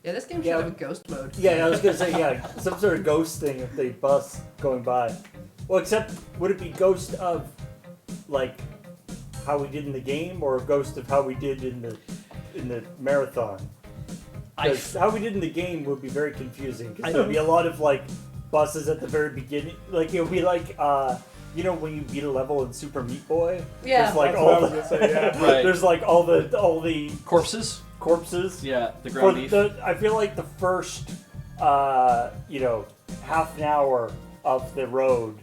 Yeah, this game should have a ghost mode. Yeah, I was gonna say some sort of ghost thing if they bus going by. Well, except would it be ghost of like how we did in the game, or a ghost of how we did in the marathon? Because how we did in the game would be very confusing. Because there'd be a lot of like buses at the very beginning. Like it would be like when you beat a level in Super Meat Boy. Yeah. There's like Right. There's like all the corpses. Yeah, the ground beef. I feel like the first half an hour of the road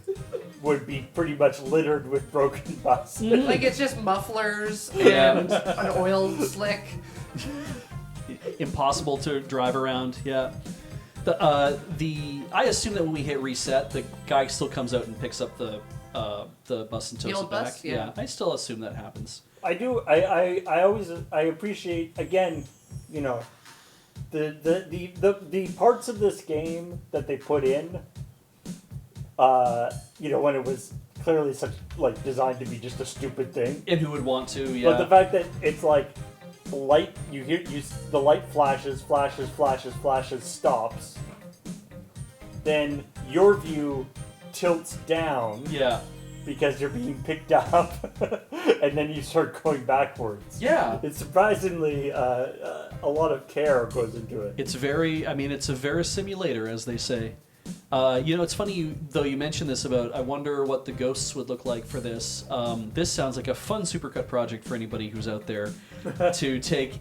would be pretty much littered with broken buses. Like it's just mufflers and an oil slick. Impossible to drive around. Yeah. I assume that when we hit reset, the guy still comes out and picks up the bus and tows it back. Bus? Yeah. I still assume that happens. I do. I always appreciate again, the parts of this game that they put in. When it was clearly such like designed to be just a stupid thing. And who would want to? Yeah. But the fact that it's like light, the light flashes, stops. Then your view tilts down. Yeah. Because you're being picked up, and then you start going backwards. Yeah. It's surprisingly a lot of care goes into it. It's a verisimulator, as they say. It's funny you mentioned this about, I wonder what the ghosts would look like for this. This sounds like a fun supercut project for anybody who's out there to take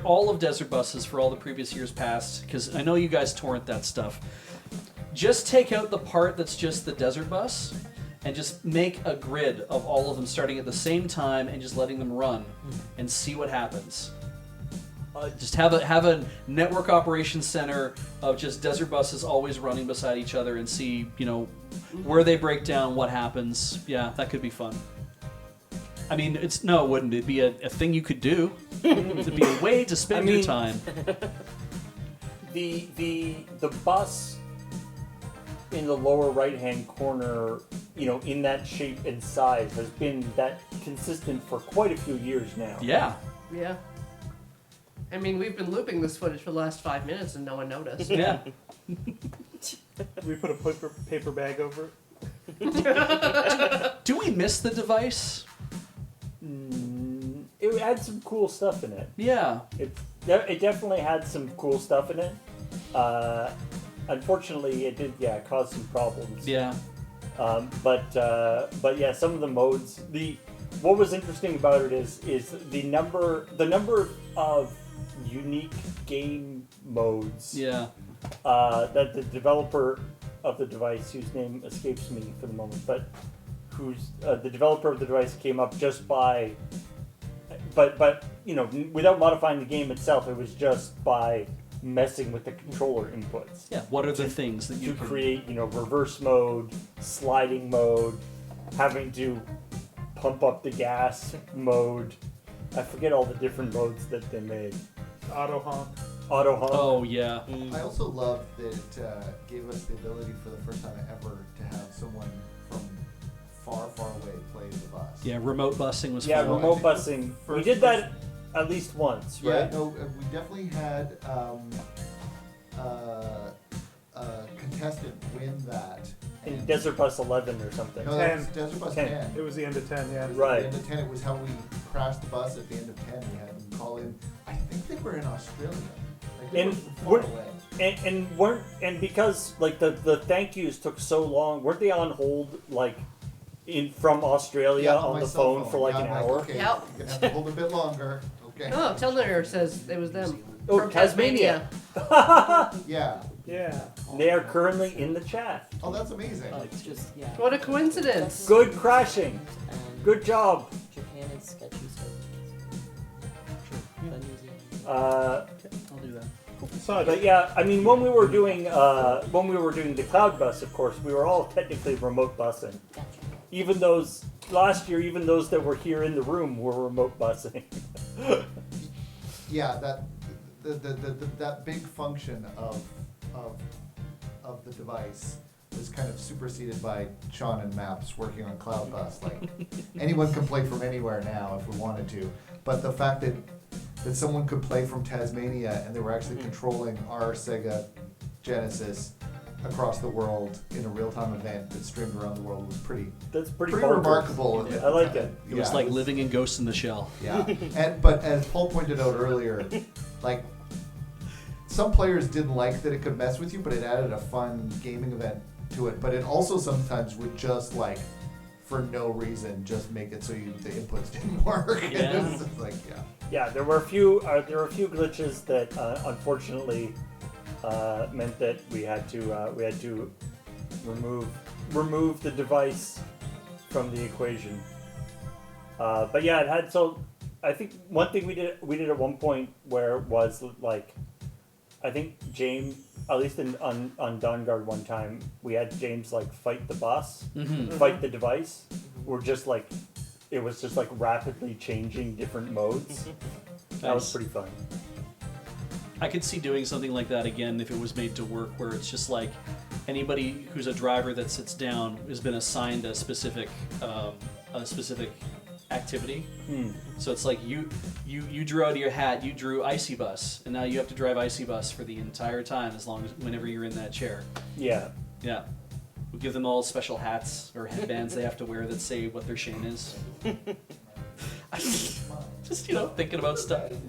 all of Desert Buses for all the previous years past, because I know you guys torrent that stuff. Just take out the part that's just the Desert Bus and just make a grid of all of them starting at the same time and just letting them run and see what happens. Just have a network operations center of just Desert Buses always running beside each other and see, where they break down, what happens. Yeah, that could be fun. I mean, it wouldn't. It'd be a thing you could do. It'd be a way to spend your time. The bus in the lower right-hand corner, in that shape and size has been that consistent for quite a few years now. Yeah. Yeah. I mean, we've been looping this footage for the last 5 minutes and no one noticed. Yeah. We put a paper bag over it. Do we miss the device? It had some cool stuff in it. Yeah. It definitely had some cool stuff in it. Unfortunately, it did cause some problems. Yeah. But yeah, some of the modes. What was interesting about it is the number of unique game modes. Yeah. That the developer of the device, whose name escapes me for the moment, but who's the developer of the device came up just by, but without modifying the game itself, it was just by messing with the controller inputs. Yeah. What are the things that you can create? Reverse mode, sliding mode, having to pump up the gas mode. I forget all the different modes that they made. Auto honk. Oh yeah. I also love that it gave us the ability for the first time ever to have someone from far away play the bus. Yeah, remote busing was fun. Yeah, remote busing. We did that at least once, right? Yeah, no, we definitely had a contestant win that. In Desert Bus 11 or something. No, that was Desert Bus 10. It was the end of 10, yeah. Right. At the end of 10, it was how we crashed the bus at the end of 10. We had them call in. I think they were in Australia. Like they were far away. And because like the thank yous took so long, weren't they on hold from Australia on the phone for like an hour? Okay, Yep. you're gonna have to hold a bit longer. Okay. Oh, Telner says it was them. Oh, From Tasmania. Yeah. Yeah. They are currently in the chat. Oh, that's amazing. It's just, yeah. What a coincidence. Good crashing. Good job. Japan is sketchy, I'll do that. But yeah, I mean, when we were doing the cloud bus, of course, we were all technically remote busing. Gotcha. Even those that were here in the room were remote busing. Yeah, that big function of the device was kind of superseded by Sean and Maps working on Cloud Bus. Like anyone can play from anywhere now if we wanted to, but the fact that that someone could play from Tasmania and they were actually controlling our Sega Genesis across the world in a real-time event that streamed around the world was pretty That's pretty remarkable. Yeah, I like it. It was like living in Ghost in the Shell. Yeah, but as Paul pointed out earlier, like some players didn't like that it could mess with you, but it added a fun gaming event to it. But it also sometimes would just like, for no reason, just make it so the inputs didn't work. Yeah. And it's just like, yeah. Yeah, there were a few glitches that unfortunately meant that we had to remove the device from the equation. But yeah, it had I think one thing we did at one point where it was like, I think James, at least on Dawnguard one time, we had James like fight the boss, fight the device. We're just like, it was just like rapidly changing different modes. That was Nice. pretty fun. I could see doing something like that again if it was made to work, where it's just like anybody who's a driver that sits down has been assigned a specific activity. So it's like you drew out of your hat, you drew Icy Bus, and now you have to drive Icy Bus for the entire time, whenever you're in that chair. Yeah. Yeah. We give them all special hats or headbands they have to wear that say what their shane is. Just, thinking about stuff.